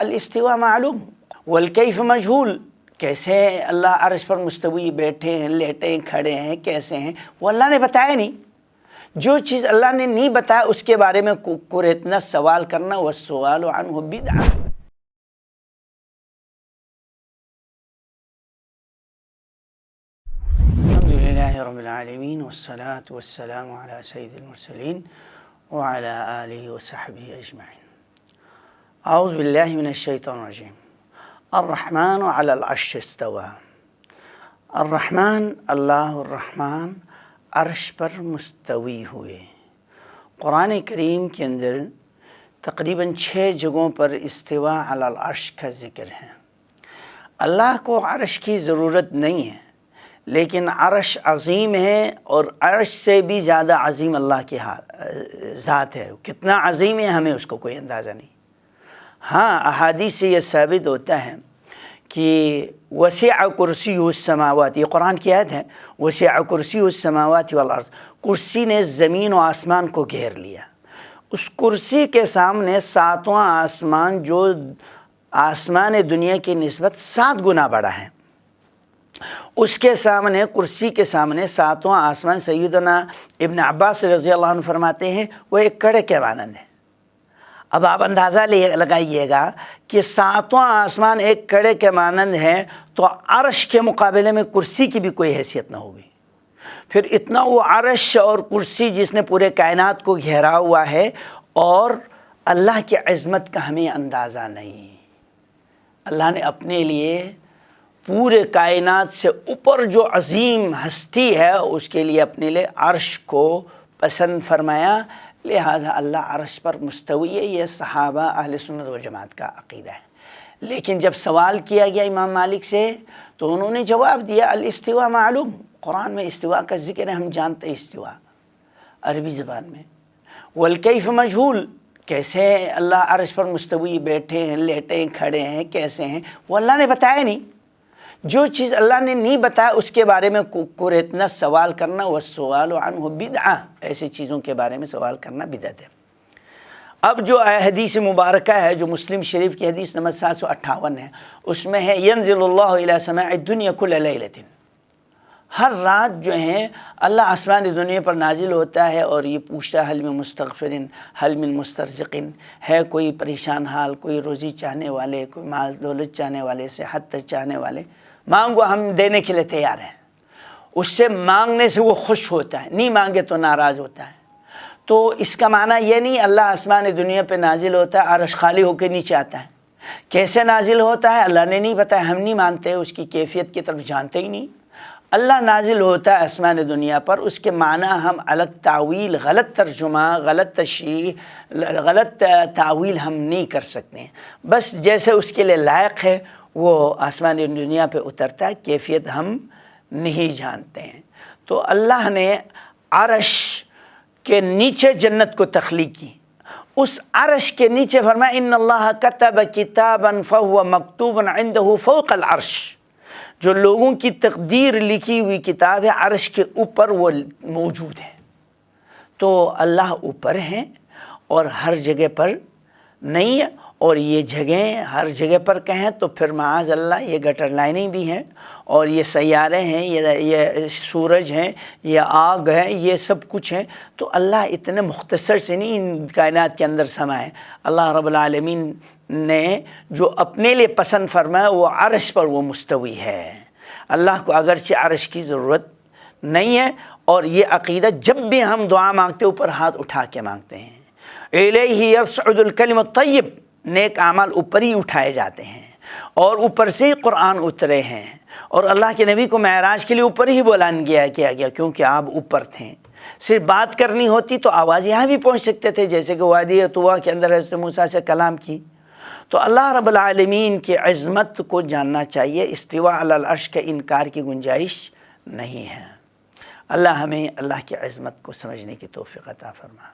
الاستواء معلوم والکیف مجہول، کیسے اللہ عرش پر مستوی بیٹھے ہیں، لیٹے ہیں، کھڑے ہیں، کیسے ہیں، وہ اللہ نے بتایا نہیں۔ جو چیز اللہ نے نہیں بتایا اس کے بارے میں اتنا سوال کرنا، والسؤال عنہ بدعہ۔ الحمدللہ رب العالمین والصلاة والسلام علی سید المرسلین وعلی آلہ وصحبہ اجمعین۔ اعوذ باللہ من الشیطان الرجیم۔ الرحمن علی العرش استوى۔ الرحمن، اللہ الرحمن عرش پر مستوی ہوئے۔ قرآن کریم کے اندر تقریباً 6 جگہوں پر استوا علی العرش کا ذکر ہے۔ اللہ کو عرش کی ضرورت نہیں ہے، لیکن عرش عظیم ہے، اور عرش سے بھی زیادہ عظیم اللہ کی ذات ہے۔ کتنا عظیم ہے ہمیں اس کو کوئی اندازہ نہیں۔ ہاں، احادیث سے یہ ثابت ہوتا ہے کہ وسع کرسیہ السماوات، یہ قرآن کی آیت ہے، وسع کرسیہ السماوات والارض، کرسی نے زمین و آسمان کو گھیر لیا۔ اس کرسی کے سامنے 7واں آسمان، جو آسمان دنیا کی نسبت 7 گنا بڑا ہے، اس کے سامنے، کرسی کے سامنے 7واں آسمان، سیدنا ابن عباس رضی اللہ عنہ فرماتے ہیں وہ ایک کڑے کے مانند ہے۔ اب آپ اندازہ لگائیے گا کہ 7واں آسمان ایک کڑے کے مانند ہے، تو عرش کے مقابلے میں کرسی کی بھی کوئی حیثیت نہ ہوگی۔ پھر اتنا وہ عرش اور کرسی جس نے پورے کائنات کو گھیرا ہوا ہے، اور اللہ کی عظمت کا ہمیں اندازہ نہیں۔ اللہ نے اپنے لیے پورے کائنات سے اوپر جو عظیم ہستی ہے، اس کے لیے اپنے لیے عرش کو پسند فرمایا، لہذا اللہ عرش پر مستوی ہے۔ یہ صحابہ اہل سنت والجماعت کا عقیدہ ہے۔ لیکن جب سوال کیا گیا امام مالک سے، تو انہوں نے جواب دیا الاستواء معلوم۔ قرآن میں استواء کا ذکر ہے، ہم جانتے ہیں استواء عربی زبان میں۔ والکیف مجہول، کیسے اللہ عرش پر مستوی بیٹھے ہیں، لیٹے ہیں، کھڑے ہیں، کیسے ہیں، وہ اللہ نے بتایا نہیں۔ جو چیز اللہ نے نہیں بتایا اس کے بارے میں اتنا سوال کرنا، والسؤال عنہ بدعہ، ایسی چیزوں کے بارے میں سوال کرنا بدعت ہے۔ اب جو حدیث مبارکہ ہے، جو مسلم شریف کی حدیث نمبر 758 ہے، اس میں ہے ینزل اللہ الی سماء الدنیا کل لیلۃ، ہر رات جو ہے اللہ آسمان دنیا پر نازل ہوتا ہے، اور یہ پوچھتا ہے حل من مستغفر حل من مسترزق، ہے کوئی پریشان حال، کوئی روزی چاہنے والے، کوئی مال دولت چاہنے والے، صحت چاہنے والے، مانگو ہم دینے کے لیے تیار ہیں۔ اس سے مانگنے سے وہ خوش ہوتا ہے، نہیں مانگے تو ناراض ہوتا ہے۔ تو اس کا معنی یہ نہیں اللہ آسمان دنیا پہ نازل ہوتا ہے، عرش خالی ہو کے نیچے آتا ہے۔ کیسے نازل ہوتا ہے اللہ نے نہیں بتایا، ہم نہیں مانتے، اس کی کیفیت کی طرف جانتے ہی نہیں۔ اللہ نازل ہوتا ہے آسمان دنیا پر، اس کے معنی ہم الگ تعویل، غلط ترجمہ، غلط تشریح، غلط تعویل ہم نہیں کر سکتے ہیں۔ بس جیسے اس کے لیے لائق ہے وہ آسمان دنیا پہ اترتا ہے، کیفیت ہم نہیں جانتے ہیں۔ تو اللہ نے عرش کے نیچے جنت کو تخلیق کی، اس عرش کے نیچے فرمایا ان اللہ کتب کتابا فہو مکتوب عنده فوق العرش، جو لوگوں کی تقدیر لکھی ہوئی کتاب ہے عرش کے اوپر وہ موجود ہے۔ تو اللہ اوپر ہیں اور ہر جگہ پر نہیں ہے، اور یہ جگہیں ہر جگہ پر کہیں تو پھر معاذ اللہ یہ گٹر لائنیں بھی ہیں، اور یہ سیارے ہیں، یہ سورج ہیں، یہ آگ ہے، یہ سب کچھ ہیں۔ تو اللہ اتنے مختصر سے نہیں ان کائنات کے اندر سمائے۔ اللہ رب العالمین نے جو اپنے لیے پسند فرمایا وہ عرش پر وہ مستوی ہے۔ اللہ کو اگرچہ عرش کی ضرورت نہیں ہے، اور یہ عقیدہ جب بھی ہم دعا مانگتے اوپر ہاتھ اٹھا کے مانگتے ہیں۔ الیہ یصعد الکلم الطیب، نیک اعمال اوپر ہی اٹھائے جاتے ہیں، اور اوپر سے ہی قرآن اترے ہیں، اور اللہ کے نبی کو معراج کے لیے اوپر ہی بلند کیا گیا، کیونکہ آپ اوپر تھے۔ صرف بات کرنی ہوتی تو آواز یہاں بھی پہنچ سکتے تھے، جیسے کہ وادی طویٰ کے اندر حضرت موسیٰ سے کلام کی۔ تو اللہ رب العالمین کی عظمت کو جاننا چاہیے، استواء علی العرش کے انکار کی گنجائش نہیں ہے۔ اللہ ہمیں اللہ کی عظمت کو سمجھنے کی توفیق عطا فرما۔